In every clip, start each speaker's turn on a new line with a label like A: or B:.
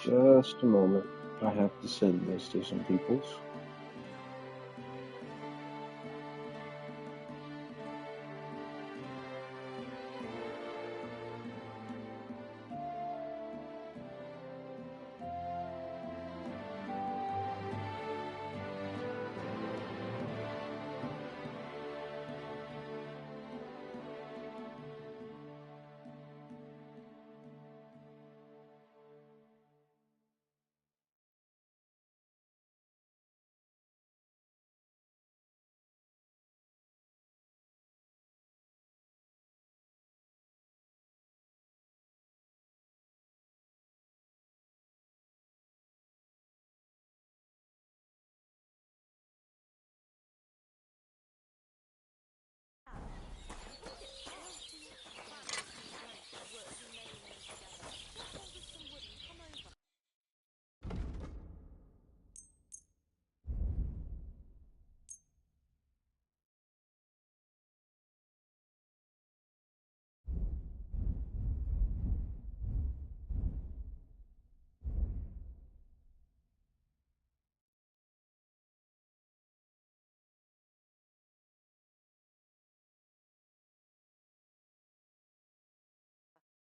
A: Just a moment. I have to send this to some peoples.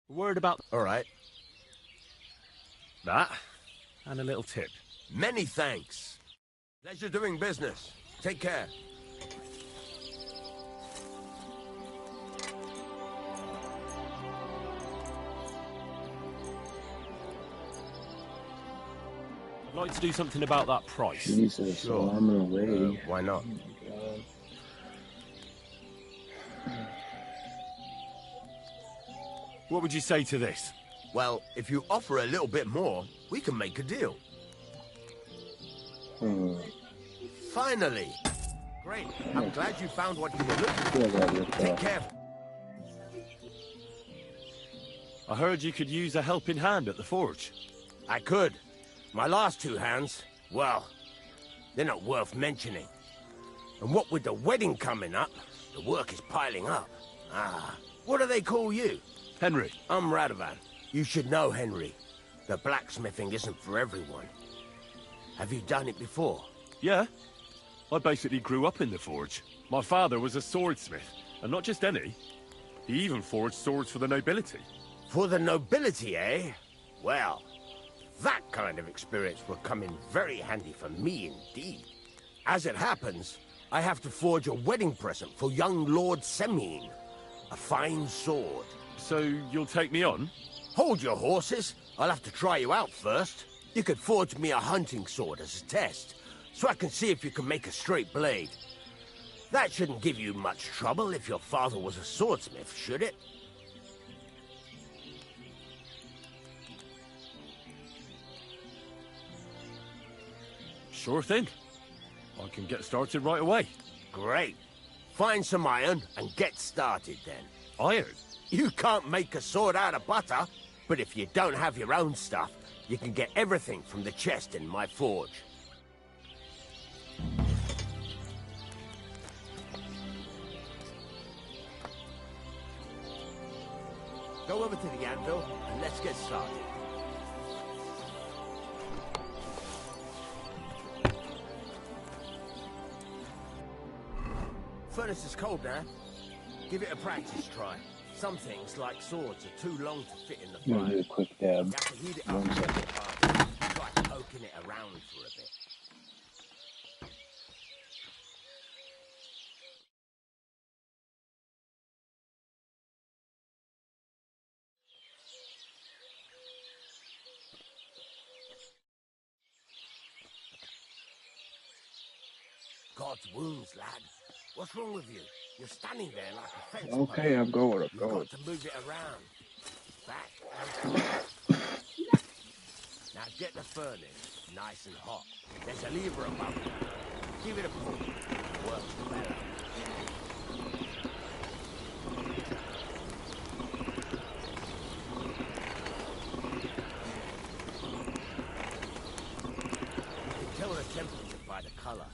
B: Word about...
C: All right.
B: that, and a little tip.
C: Many thanks. Pleasure doing business. Take care.
B: I'd like to do something about that price.
A: Jesus,
C: Sure.
A: I'm away.
C: Why not?
A: Oh my God.
B: What would you say to this?
C: Well, if you offer a little bit more, we can make a deal. Finally! Great. I'm glad you found what you were looking for. Take care.
B: I heard you could use a helping hand at the forge.
C: I could. My last two hands, well, they're not worth mentioning. And what with the wedding coming up, the work is piling up. What do they call you?
B: Henry.
C: I'm Radovan. You should know, Henry. The blacksmithing isn't for everyone. Have you done it before?
B: Yeah. I basically grew up in the forge. My father was a swordsmith, and not just any. He even forged swords for the nobility.
C: For the nobility, eh? Well, that kind of experience will come in very handy for me indeed. As it happens, I have to forge a wedding present for young Lord Semine. A fine sword.
B: So you'll take me on?
C: Hold your horses. I'll have to try you out first. You could forge me a hunting sword as a test, so I can see if you can make a straight blade. That shouldn't give you much trouble if your father was a swordsmith, should it?
B: Sure thing. I can get started right away.
C: Great. Find some iron and get started then.
B: Iron?
C: You can't make a sword out of butter, but if you don't have your own stuff, you can get everything from the chest in my forge. Go over to the anvil and let's get started. Furnace is cold now. Give it a practice try. Some things, like swords, are too long to fit in the
A: Let me
C: fire.
A: do a quick dab.
C: You have to heat it up
A: 1 second.
C: Try poking it around for a bit. God's wounds, lad. What's wrong with you? You're standing there like a fence post.
A: Okay, I'm going.
C: You've got to move it around. Back and forth. Now get the furnace nice and hot. There's a lever above you. Give it a pull. Works better. You can tell the temperature by the color,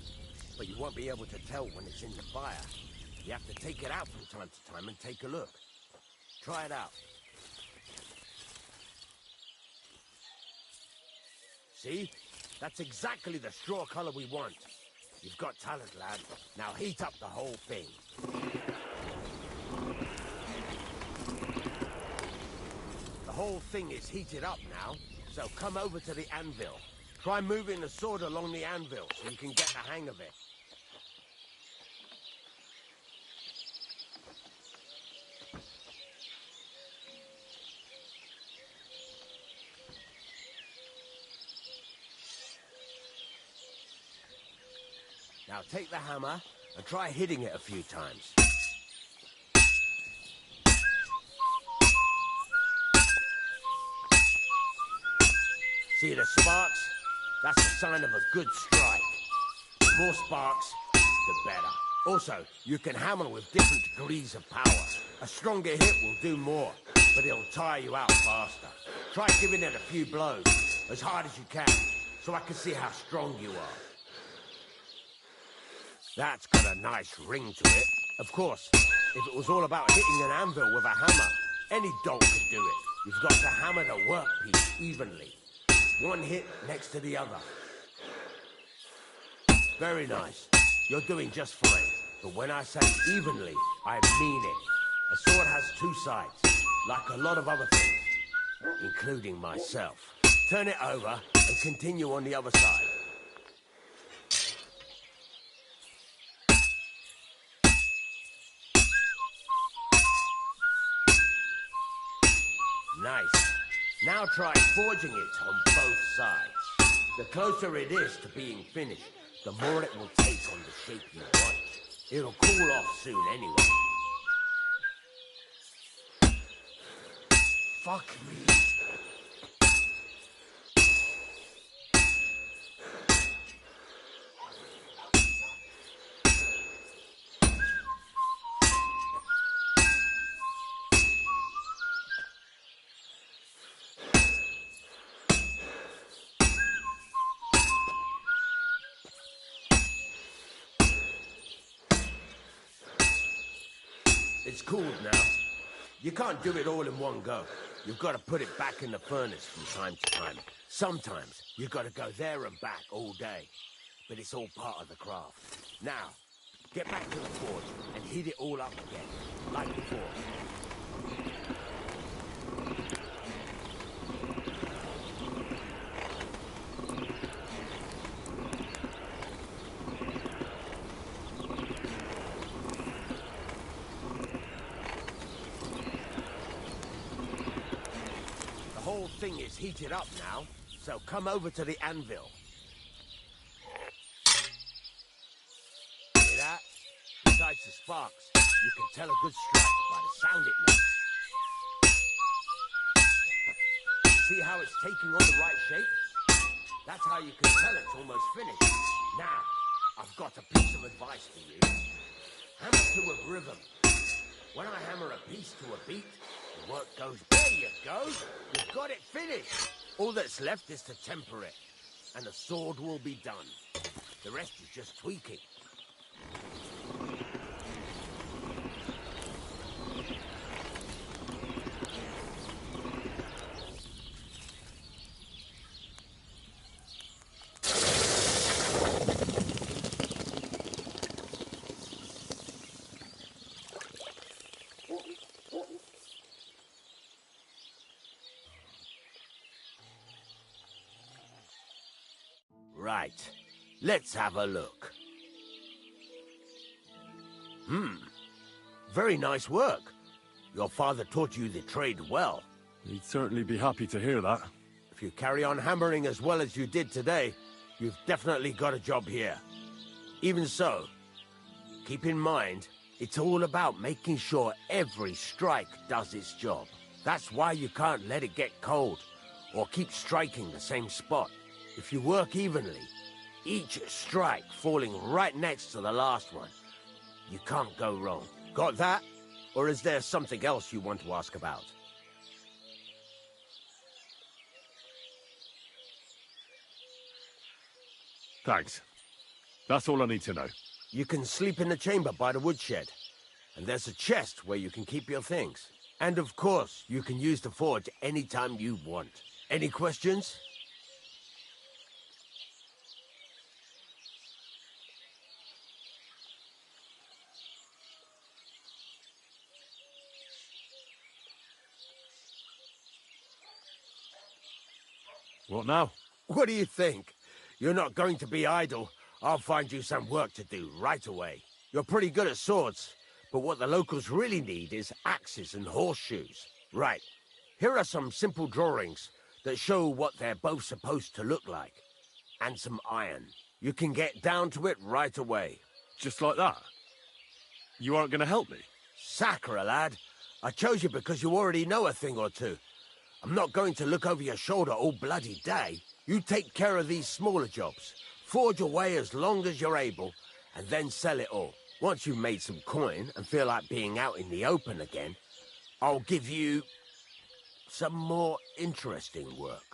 C: but you won't be able to tell when it's in the fire. You have to take it out from time to time and take a look. Try it out. See? That's exactly the straw color we want. You've got talent, lad. Now heat up the whole thing. The whole thing is heated up now, so come over to the anvil. Try moving the sword along the anvil so you can get the hang of it. Now take the hammer and try hitting it a few times. See the sparks? That's a sign of a good strike. The more sparks, the better. Also, you can hammer with different degrees of power. A stronger hit will do more, but it'll tire you out faster. Try giving it a few blows, as hard as you can, so I can see how strong you are. That's got a nice ring to it. Of course, if it was all about hitting an anvil with a hammer, any dolt could do it. You've got to hammer the workpiece evenly. One hit next to the other. Very nice. You're doing just fine. But when I say evenly, I mean it. A sword has two sides, like a lot of other things, including myself. Turn it over and continue on the other side. Nice. Now try forging it on both sides. The closer it is to being finished, the more it will take on the shape you want. It'll cool off soon anyway. Fuck me. It's cooled now. You can't do it all in one go. You've got to put it back in the furnace from time to time. Sometimes you've got to go there and back all day. But it's all part of the craft. Now, get back to the forge and heat it all up again, like before. The whole thing is heated up now, so come over to the anvil. Hear that? Besides the sparks, you can tell a good strike by the sound it makes. See how it's taking on the right shape? That's how you can tell it's almost finished. Now, I've got a piece of advice for you. Hammer to a rhythm. When I hammer a piece to a beat, the work goes, there you go. You've got it finished. All that's left is to temper it, and the sword will be done. The rest is just tweaking. Right, let's have a look. Very nice work. Your father taught you the trade well.
B: He'd certainly be happy to hear that.
C: If you carry on hammering as well as you did today, you've definitely got a job here. Even so, keep in mind, it's all about making sure every strike does its job. That's why you can't let it get cold, or keep striking the same spot. If you work evenly, each strike falling right next to the last one, you can't go wrong. Got that? Or is there something else you want to ask about?
B: Thanks. That's all I need to know.
C: You can sleep in the chamber by the woodshed. And there's a chest where you can keep your things. And of course, you can use the forge anytime you want. Any questions?
B: What now?
C: What do you think? You're not going to be idle. I'll find you some work to do right away. You're pretty good at swords, but what the locals really need is axes and horseshoes. Right. Here are some simple drawings that show what they're both supposed to look like. And some iron. You can get down to it right away.
B: Just like that? You aren't going to help me?
C: Sacre, lad. I chose you because you already know a thing or two. I'm not going to look over your shoulder all bloody day. You take care of these smaller jobs. Forge away as long as you're able, and then sell it all. Once you've made some coin and feel like being out in the open again, I'll give you some more interesting work.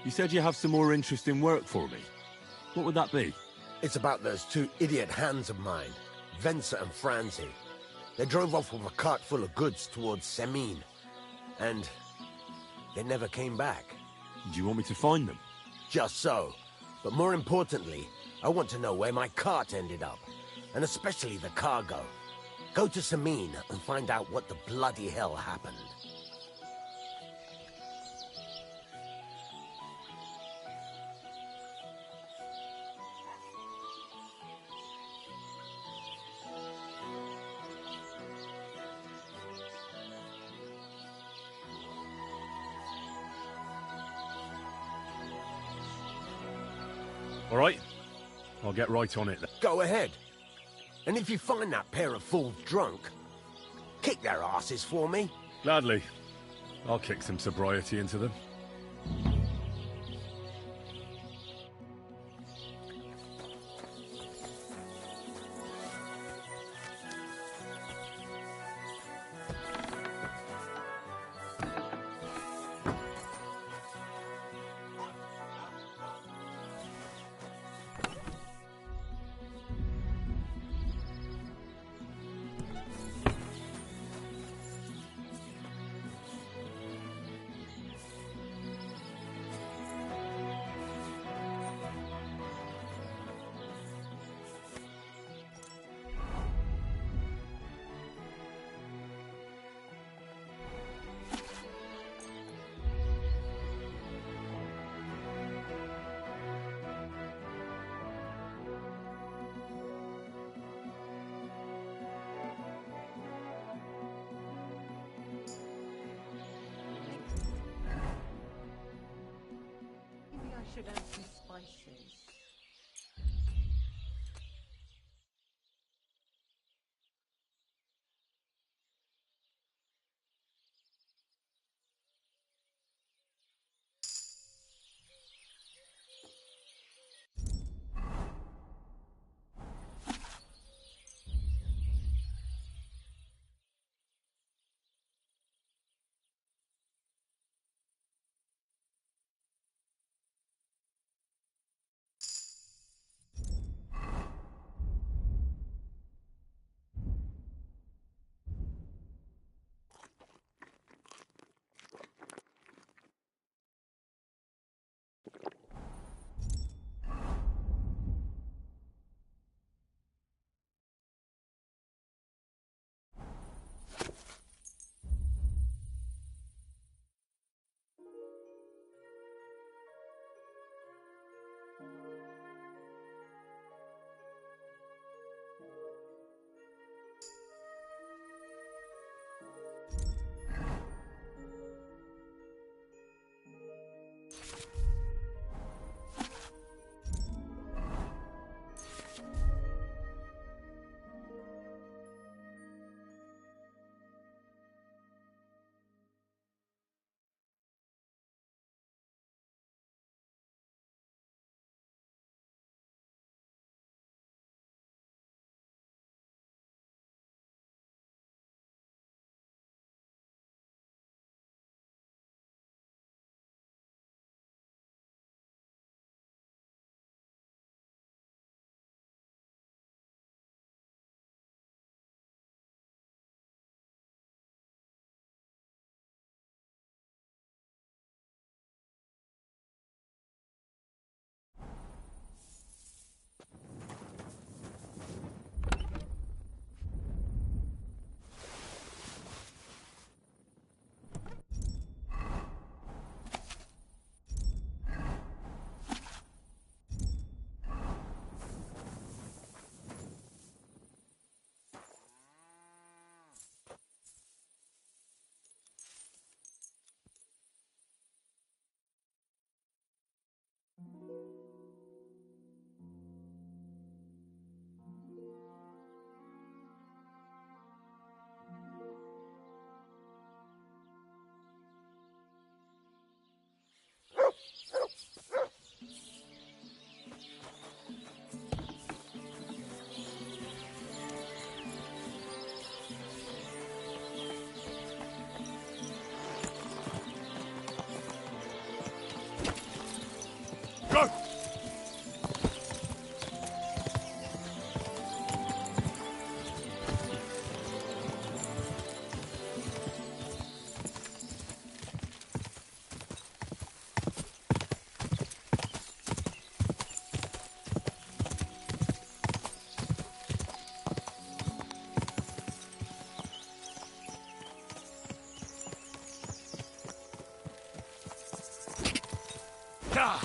B: You said you have some more interesting work for me. What would that be?
C: It's about those two idiot hands of mine, Venser and Franzi. They drove off with a cart full of goods towards Semine, and they never came back.
B: Do you want me to find them?
C: Just so. But more importantly, I want to know where my cart ended up, and especially the cargo. Go to Semine and find out what the bloody hell happened.
B: All right. I'll get right on it.
C: Go ahead. And if you find that pair of fools drunk, kick their asses for me.
B: Gladly. I'll kick some sobriety into them.
D: Maybe I should add some spices.
B: Go! Ah!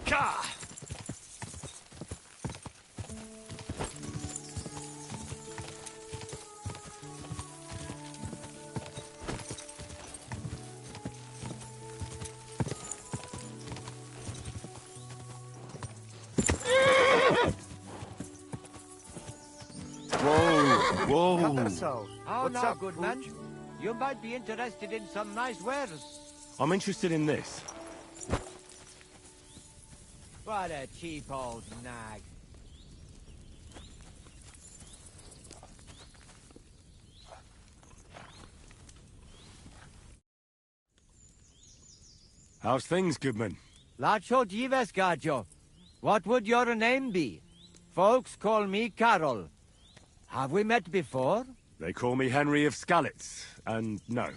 B: Gah! Whoa!
E: So,
F: Oh,
E: what's
F: now,
E: up,
F: good
E: Pooch?
F: man. You might be interested in some nice wares.
B: I'm interested in this.
F: What a cheap old nag.
B: How's things, Goodman?
F: Lacho Dives, Gajo. What would your name be? Folks call me Carol. Have we met before?
B: They call me Henry of Skalitz, and no,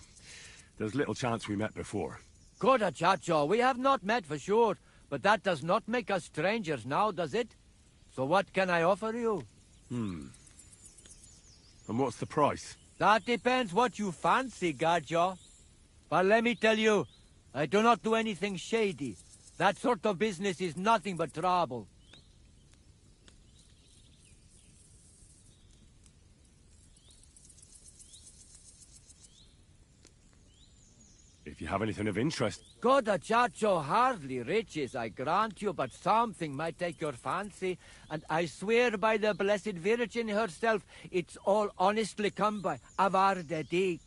B: there's little chance we met before.
F: Coda Chacho, we have not met for sure, but that does not make us strangers now, does it? So what can I offer you?
B: And what's the price?
F: That depends what you fancy, Gajo. But let me tell you, I do not do anything shady. That sort of business is nothing but trouble.
B: If you have anything of interest.
F: Coda Chacho, hardly riches, I grant you, but something might take your fancy, and I swear by the Blessed Virgin herself, it's all honestly come by. Avar de dig.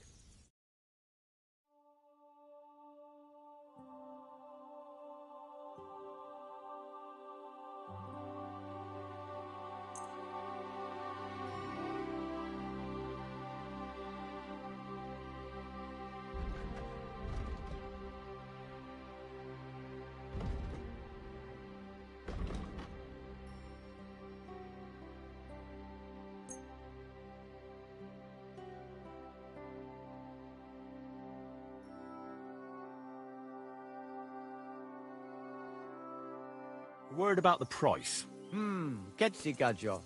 B: A word about the price.
F: Ketsi Gajo.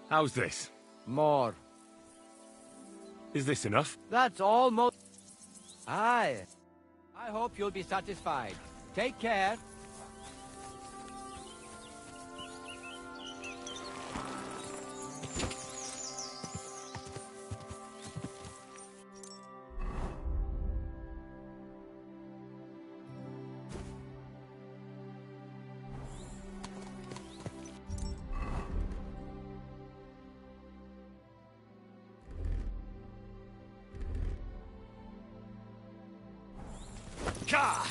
B: How's this?
F: More.
B: Is this enough?
F: That's almost... Aye. I hope you'll be satisfied. Take care.
B: Ka!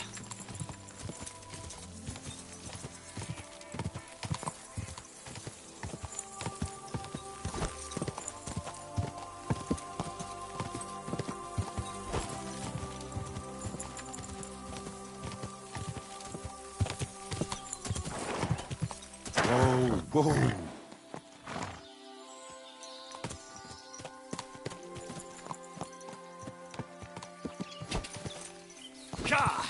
B: Whoa, whoa. Ka!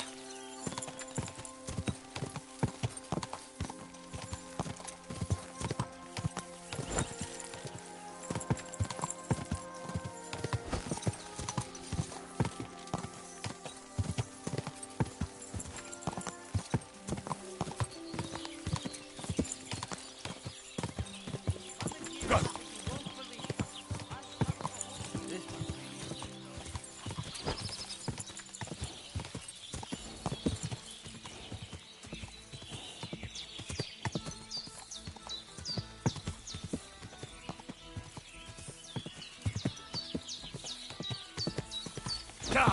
B: Ka!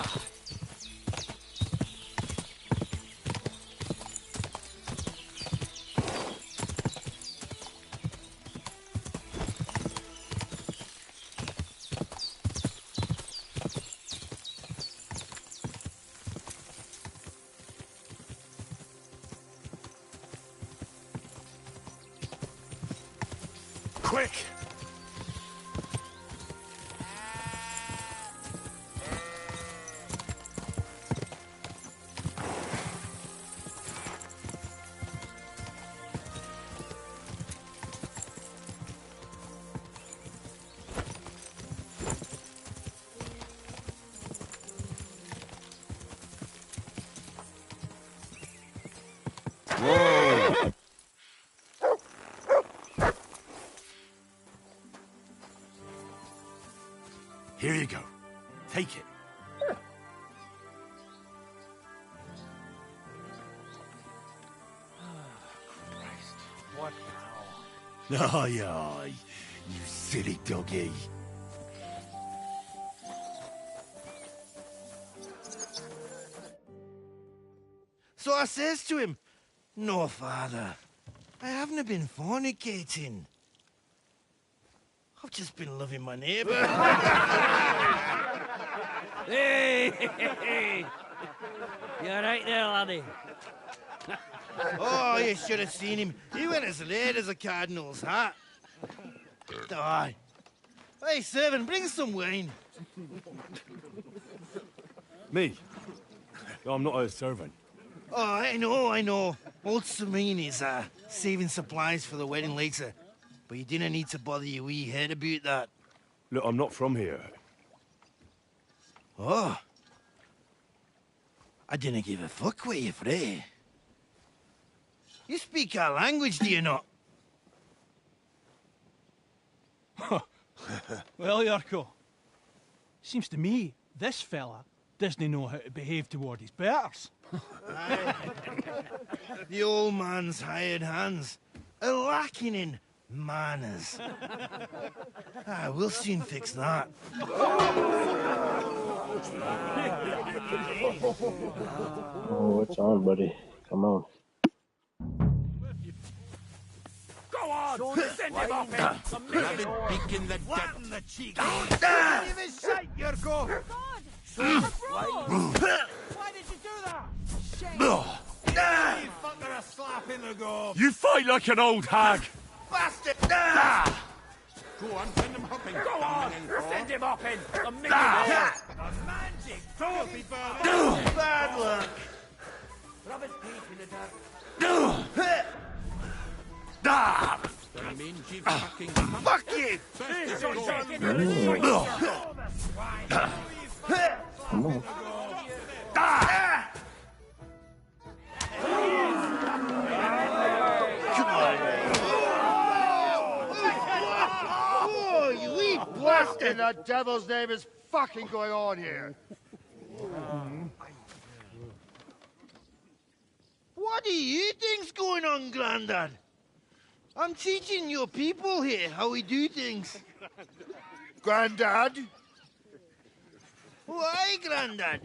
B: Quick! Whoa! Here you go. Take it.
E: Christ, what now? Aye, aye, you silly doggy.
G: So I says to him, "No, father, I haven't been fornicating. I've just been loving my neighbour."
F: Hey! You're right there, laddie.
G: Oh, you should have seen him. He went as late as a cardinal's hat. Aye. Hey, servant, bring some wine.
B: Me? I'm not a servant.
G: Oh, I know. Old Samine is saving supplies for the wedding later. But you didn't need to bother your wee head about that.
B: Look, I'm not from here.
G: Oh. I didn't give a fuck where you're from. You speak our language, do you not?
H: Well, Yurko, seems to me this fella doesn't know how to behave toward his betters.
G: The old man's hired hands are lacking in manners. We'll soon fix that.
A: Oh, what's on, buddy? Come on.
C: Go on! Send him off him!
E: Beak in the
C: Flat in the cheek!
G: Give us sight, Yurko!
C: Why did you do that? Shame! You fucker a slap in the gob!
B: You fight like an old hag!
G: Bastard!
E: Go on, send him hopping.
C: Go on! Send him off in! The magic! Filthy bird!
G: Bad luck!
C: Rub his teeth in the dirt.
E: Mangy fucking...
G: Fuck you!
A: Come on.
G: Oh, you wee
I: What in the devil's name is fucking going on here?
G: What do you think's going on, Grandad? I'm teaching your people here how we do things.
I: Grandad?
G: Why, Grandad?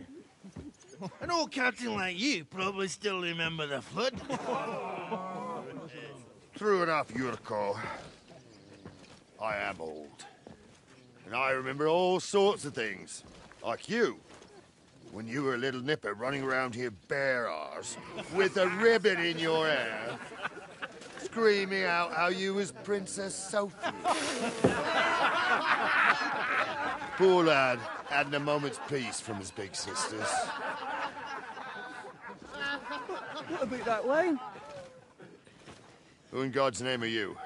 G: An old captain like you probably still remember the flood.
I: True enough, Yurko. I am old. And I remember all sorts of things. Like you. When you were a little nipper running around here bare arse, with a ribbon in your hair, screaming out how you was Princess Sophie. Poor lad hadn't a moment's peace from his big sisters.
H: What about that line?
I: Who in God's name are you?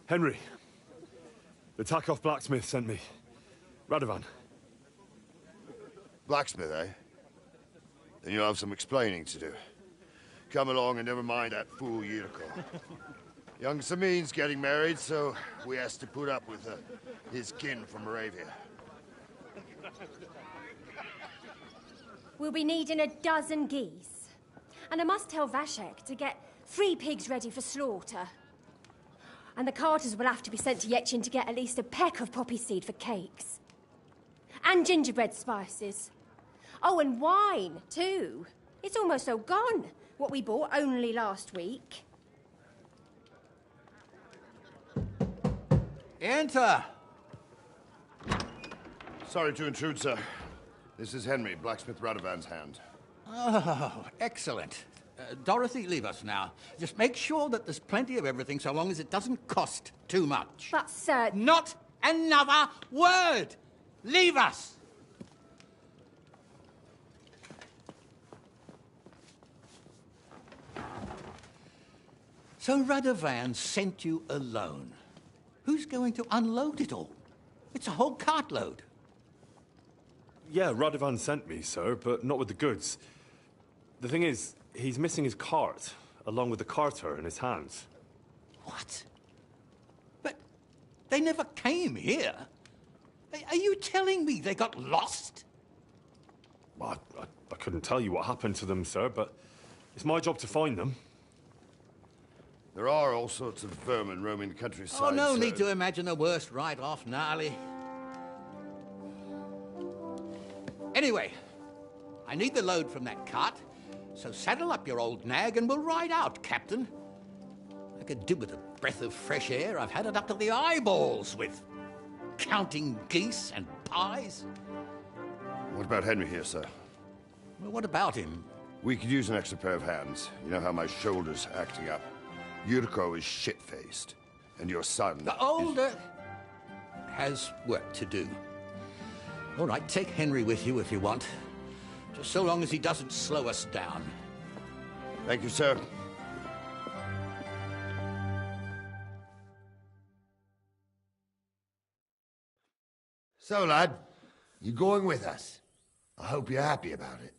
B: Henry. The Takeoff blacksmith sent me. Radovan.
I: Blacksmith, eh? Then you'll have some explaining to do. Come along and never mind that fool Yurko. Young Samin's getting married, so we has to put up with his kin from Moravia.
J: We'll be needing a dozen geese. And I must tell Vashek to get 3 pigs ready for slaughter. And the carters will have to be sent to Yetchin to get at least a peck of poppy seed for cakes. And gingerbread spices. Oh, and wine, too. It's almost all gone, what we bought only last week.
K: Enter!
I: Sorry to intrude, sir. This is Henry, blacksmith Radovan's hand.
K: Oh, excellent. Dorothy, leave us now. Just make sure that there's plenty of everything so long as it doesn't cost too much.
J: But, sir...
K: Not another word! Leave us! So Radovan sent you alone. Who's going to unload it all? It's a whole cartload.
B: Yeah, Radovan sent me, sir, but not with the goods. The thing is, he's missing his cart, along with the carter in his hands.
K: What? But they never came here. Are you telling me they got lost?
B: Well, I couldn't tell you what happened to them, sir, but it's my job to find them.
I: There are all sorts of vermin roaming the countryside.
K: Oh, no
I: so...
K: need to imagine the worst right off, gnarly. Anyway, I need the load from that cart, so saddle up your old nag and we'll ride out, Captain. I could do with a breath of fresh air. I've had it up to the eyeballs with counting geese and pies.
I: What about Henry here, sir?
K: Well, what about him?
I: We could use an extra pair of hands. You know how my shoulder's acting up. Yuriko is shit-faced, and your son...
K: The older has work to do. All right, take Henry with you if you want. Just so long as he doesn't slow us down.
I: Thank you, sir. So, lad, you going with us? I hope you're happy about it.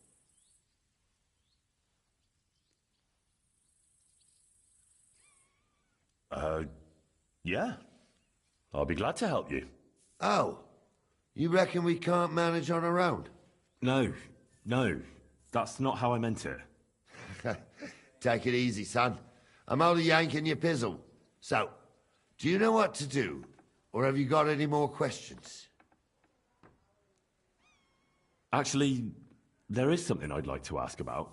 B: Yeah. I'll be glad to help you.
I: Oh, you reckon we can't manage on our own?
B: No. That's not how I meant it.
I: Take it easy, son. I'm only yanking your pizzle. So, do you know what to do? Or have you got any more questions?
B: Actually, there is something I'd like to ask about.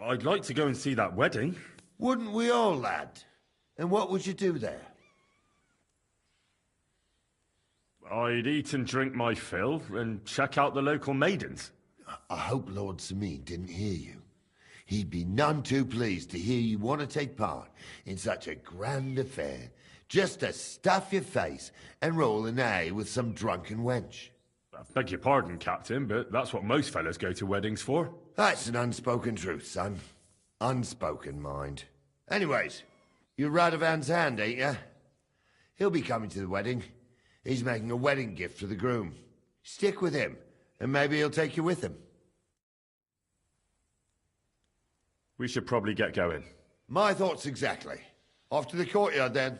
B: I'd like to go and see that wedding.
I: Wouldn't we all, lad? And what would you do there?
B: I'd eat and drink my fill and check out the local maidens.
I: I hope Lord Sameen didn't hear you. He'd be none too pleased to hear you want to take part in such a grand affair, just to stuff your face and roll an A with some drunken wench.
B: I beg your pardon, Captain, but that's what most fellas go to weddings for.
I: That's an unspoken truth, son. Unspoken, mind. Anyways, you're Radovan's hand, ain't ya? He'll be coming to the wedding. He's making a wedding gift for the groom. Stick with him, and maybe he'll take you with him.
B: We should probably get going.
I: My thoughts exactly. Off to the courtyard, then.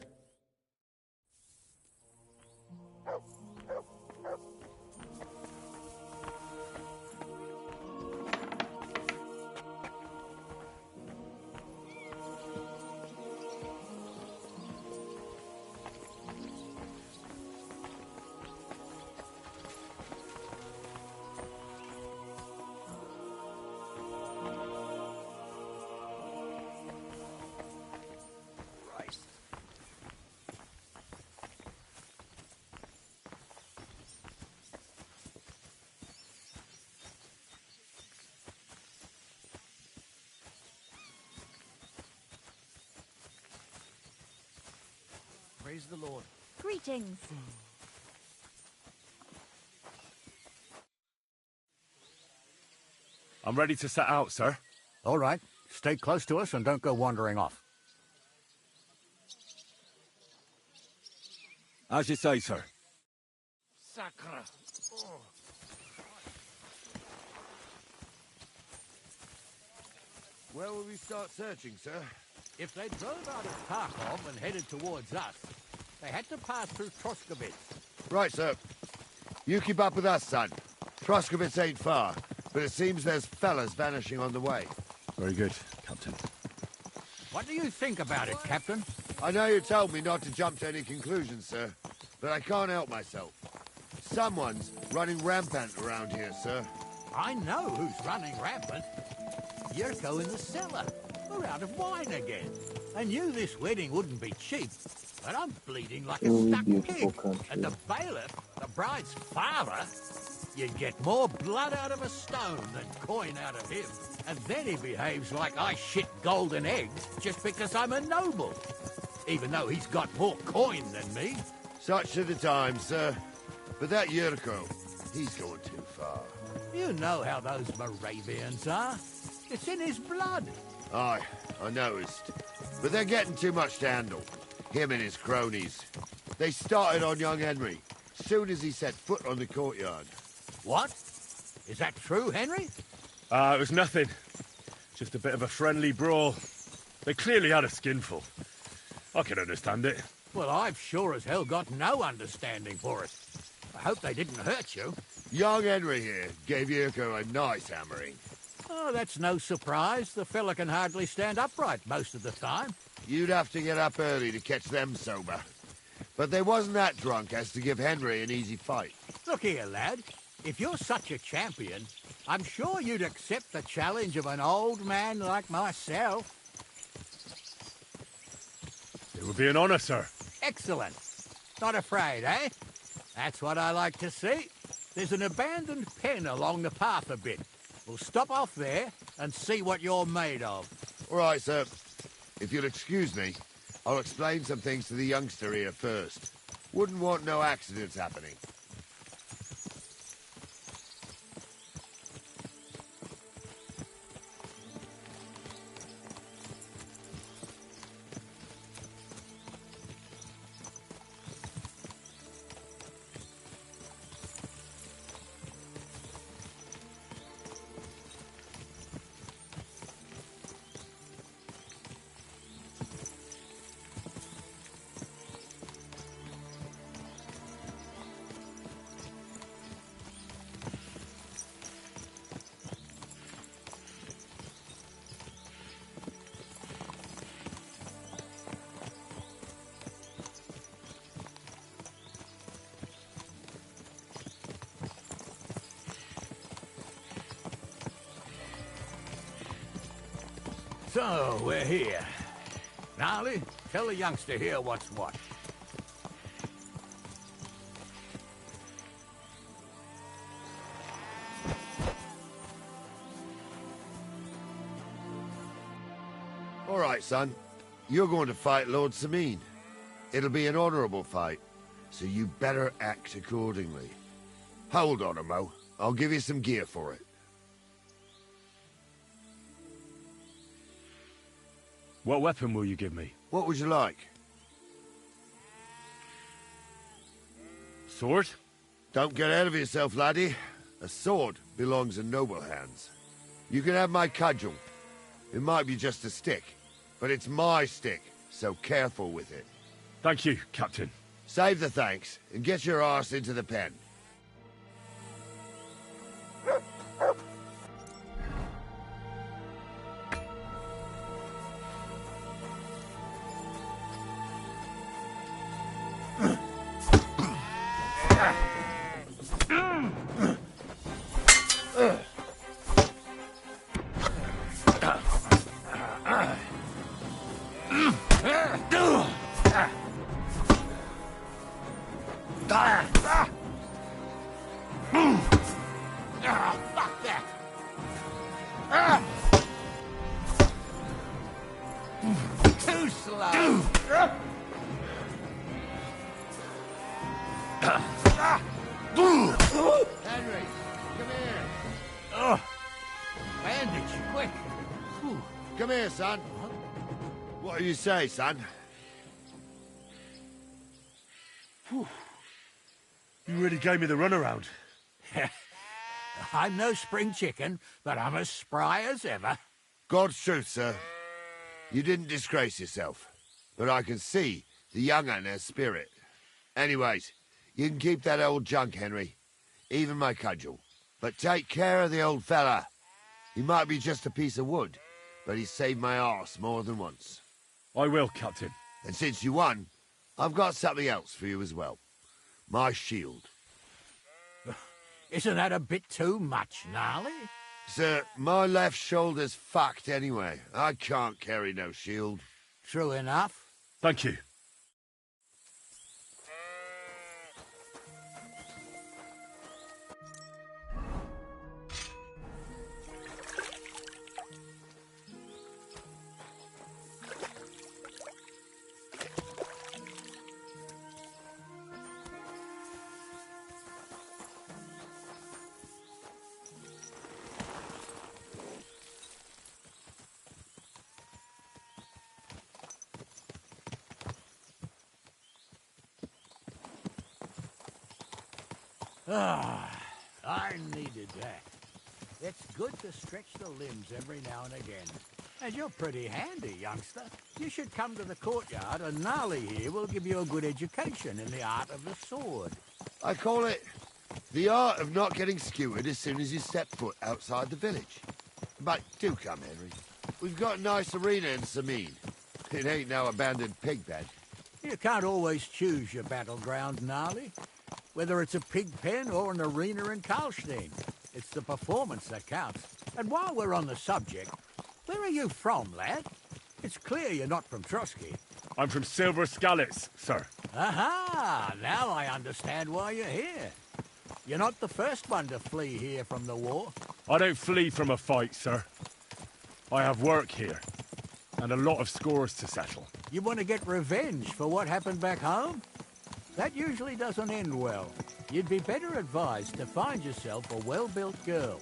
F: Praise the Lord.
L: Greetings.
B: I'm ready to set out, sir.
K: All right. Stay close to us and don't go wandering off.
B: As you say, sir.
F: Sacre. Oh.
C: Where will we start searching, sir?
K: If they drove out of Kharkov and headed towards us, they had to pass through Troskovitz.
I: Right, sir. You keep up with us, son. Troskovitz ain't far, but it seems there's fellas vanishing on the way.
B: Very good, Captain.
K: What do you think about it, Captain?
I: I know you told me not to jump to any conclusions, sir, but I can't help myself. Someone's running rampant around here, sir.
K: I know who's running rampant. Yurko in the cellar. We're out of wine again. I knew this wedding wouldn't be cheap, but I'm bleeding like a stuck pig. And the bailiff, the bride's father, you'd get more blood out of a stone than coin out of him. And then he behaves like I shit golden eggs just because I'm a noble. Even though he's got more coin than me.
I: Such are the times, sir. But that Yurko, he's going too far.
K: You know how those Moravians are. It's in his blood.
I: Aye, I noticed. But they're getting too much to handle. Him and his cronies. They started on young Henry, soon as he set foot on the courtyard.
K: What? Is that true, Henry?
B: It was nothing. Just a bit of a friendly brawl. They clearly had a skinful. I can understand it.
K: Well, I've sure as hell got no understanding for it. I hope they didn't hurt you.
I: Young Henry here gave Yurko a nice hammering.
K: Oh, that's no surprise. The fella can hardly stand upright most of the time.
I: You'd have to get up early to catch them sober. But they wasn't that drunk as to give Henry an easy fight.
K: Look here, lad. If you're such a champion, I'm sure you'd accept the challenge of an old man like myself.
B: It would be an honor, sir.
K: Excellent. Not afraid, eh? That's what I like to see. There's an abandoned pen along the path a bit. We'll stop off there and see what you're made of.
I: All right, sir. If you'll excuse me, I'll explain some things to the youngster here first. Wouldn't want no accidents happening.
K: So, we're here. Gnarly, tell the youngster here what's what.
I: All right, son. You're going to fight Lord Sameen. It'll be an honorable fight, so you better act accordingly. Hold on, Mo. I'll give you some gear for it.
B: What weapon will you give me?
I: What would you like?
B: Sword?
I: Don't get ahead of yourself, laddie. A sword belongs in noble hands. You can have my cudgel. It might be just a stick, but it's my stick, so careful with it.
B: Thank you, Captain.
I: Save the thanks, and get your arse into the pen.
K: Fuck that! Too slow! Henry, come here. Bandage, quick.
I: Come here, son. What do you say, son?
B: You really gave me the runaround.
K: I'm no spring chicken, but I'm as spry as ever.
I: God's truth, sir. You didn't disgrace yourself, but I can see the young un has spirit. Anyways, you can keep that old junk, Henry. Even my cudgel. But take care of the old fella. He might be just a piece of wood, but he's saved my arse more than once.
B: I will, Captain.
I: And since you won, I've got something else for you as well. My shield.
K: Isn't that a bit too much, Gnarly?
I: Sir, my left shoulder's fucked anyway. I can't carry no shield.
K: True enough.
B: Thank you.
K: I needed that. It's good to stretch the limbs every now and again. And you're pretty handy, youngster. You should come to the courtyard, and Gnarly here will give you a good education in the art of the sword.
I: I call it the art of not getting skewered as soon as you step foot outside the village. But do come, Henry. We've got a nice arena in Sameen. It ain't no abandoned pig pen.
K: You can't always choose your battleground, Gnarly. Whether it's a pig pen or an arena in Karlstein. It's the performance that counts. And while we're on the subject, where are you from, lad? It's clear you're not from Trotsky.
B: I'm from Silver Skalitz, sir.
K: Aha! Now I understand why you're here. You're not the first one to flee here from the war.
B: I don't flee from a fight, sir. I have work here, and a lot of scores to settle.
K: You want to get revenge for what happened back home? That usually doesn't end well. You'd be better advised to find yourself a well-built girl,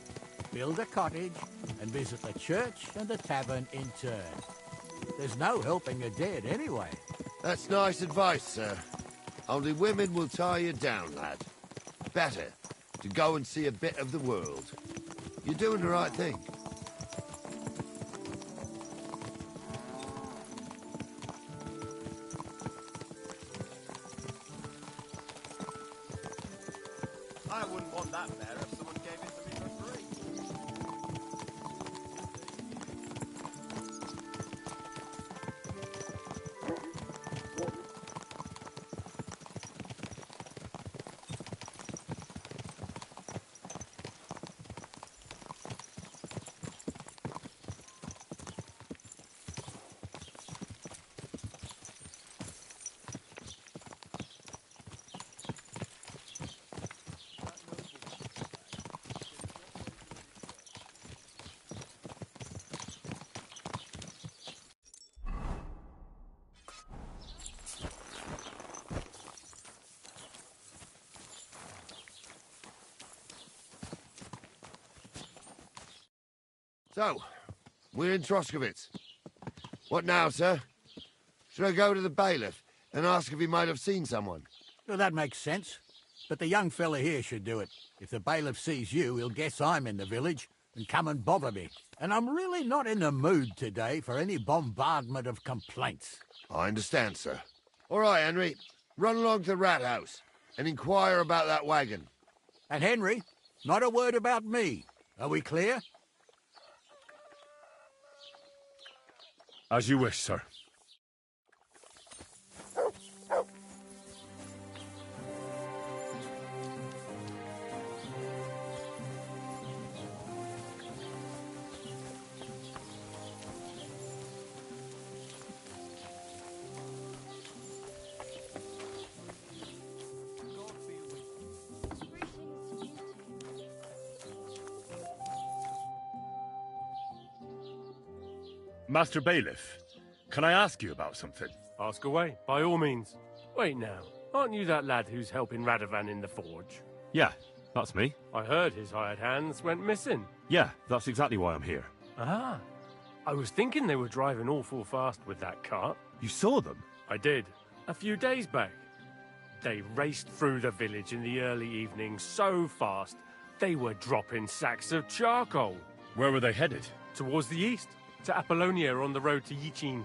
K: build a cottage, and visit the church and the tavern in turn. There's no helping a dead anyway.
I: That's nice advice, sir. Only women will tie you down, lad. Better to go and see a bit of the world. You're doing the right thing.
C: I wouldn't want that there if someone gave it to me for free.
I: So, we're in Troskowitz. What now, sir? Should I go to the bailiff and ask if he might have seen someone?
K: Well, that makes sense. But the young fella here should do it. If the bailiff sees you, he'll guess I'm in the village and come and bother me. And I'm really not in the mood today for any bombardment of complaints.
I: I understand, sir. All right, Henry. Run along to the rat house and inquire about that wagon.
K: And Henry, not a word about me. Are we clear?
B: As you wish, sir. Master Bailiff, can I ask you about something?
L: Ask away, by all means. Wait now, aren't you that lad who's helping Radovan in the forge?
B: Yeah, that's me.
L: I heard his hired hands went missing.
B: Yeah, that's exactly why I'm here.
L: Ah, I was thinking they were driving awful fast with that cart.
B: You saw them?
L: I did, a few days back. They raced through the village in the early evening so fast, they were dropping sacks of charcoal.
B: Where were they headed?
L: Towards the east, to Apollonia on the road to Yichin.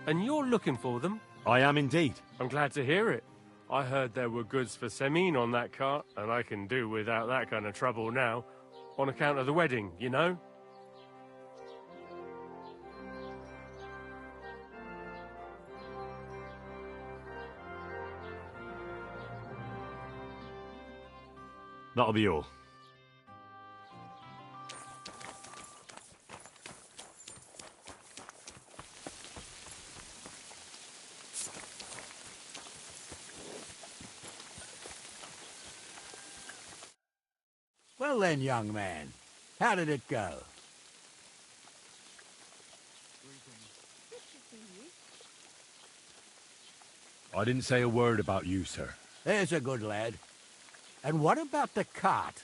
L: And you're looking for them?
B: I am indeed.
L: I'm glad to hear it. I heard there were goods for Semine on that cart, and I can do without that kind of trouble now, on account of the wedding, you know?
B: That'll be all.
K: Well then, young man, how did it go?
B: I didn't say a word about you, sir.
K: There's a good lad. And what about the cart?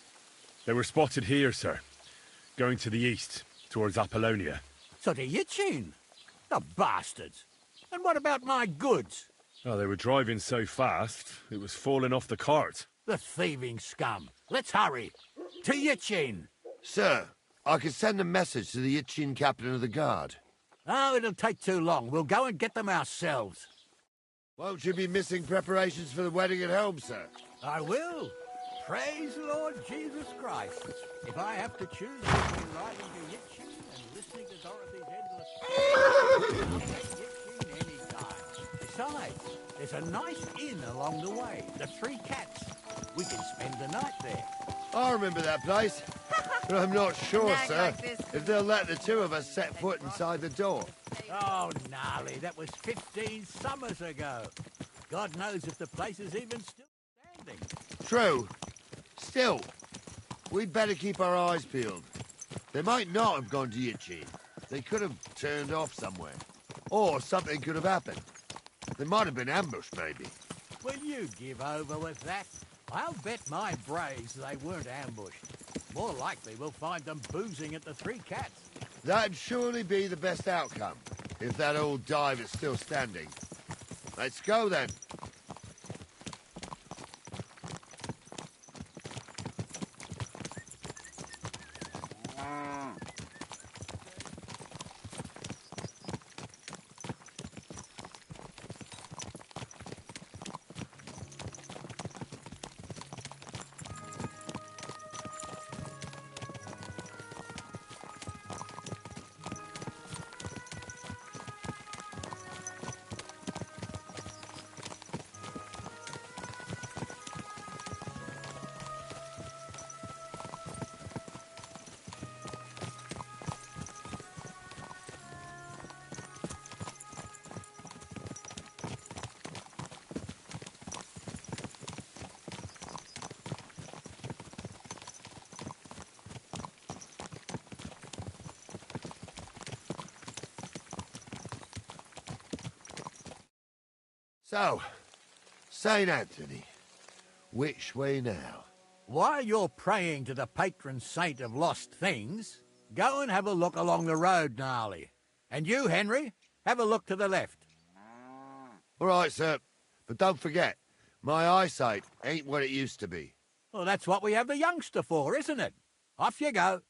B: They were spotted here, sir. Going to the east, towards Apollonia.
K: So to Yichin? The bastards! And what about my goods?
B: Oh, they were driving so fast, it was falling off the cart.
K: The thieving scum. Let's hurry. To Yichin.
I: Sir, I could send a message to the Yichin captain of the guard.
K: Oh, it'll take too long. We'll go and get them ourselves.
I: Won't you be missing preparations for the wedding at home, sir?
K: I will. Praise the Lord Jesus Christ. If I have to choose between riding to Yitchin and listening to Dorothy's endless... I'll take Yitchin any time. Besides, there's a nice inn along the way, the Three Cats. We can spend the night there.
I: I remember that place. But I'm not sure,
D: Nag
I: sir,
D: like this.
I: if they'll let the two of us set foot inside the door.
K: Oh, gnarly, that was 15 summers ago. God knows if the place is even still standing.
I: True. Still, we'd better keep our eyes peeled. They might not have gone to Yitchin. They could have turned off somewhere. Or something could have happened. They might have been ambushed, maybe.
K: Will you give over with that? I'll bet my braves they weren't ambushed. More likely we'll find them boozing at the Three Cats.
I: That'd surely be the best outcome, if that old dive is still standing. Let's go, then. So, St. Anthony, which way now?
K: While you're praying to the patron saint of lost things, go and have a look along the road, gnarly. And you, Henry, have a look to the left.
I: All right, sir. But don't forget, my eyesight ain't what it used to be.
K: Well, that's what we have the youngster for, isn't it? Off you go.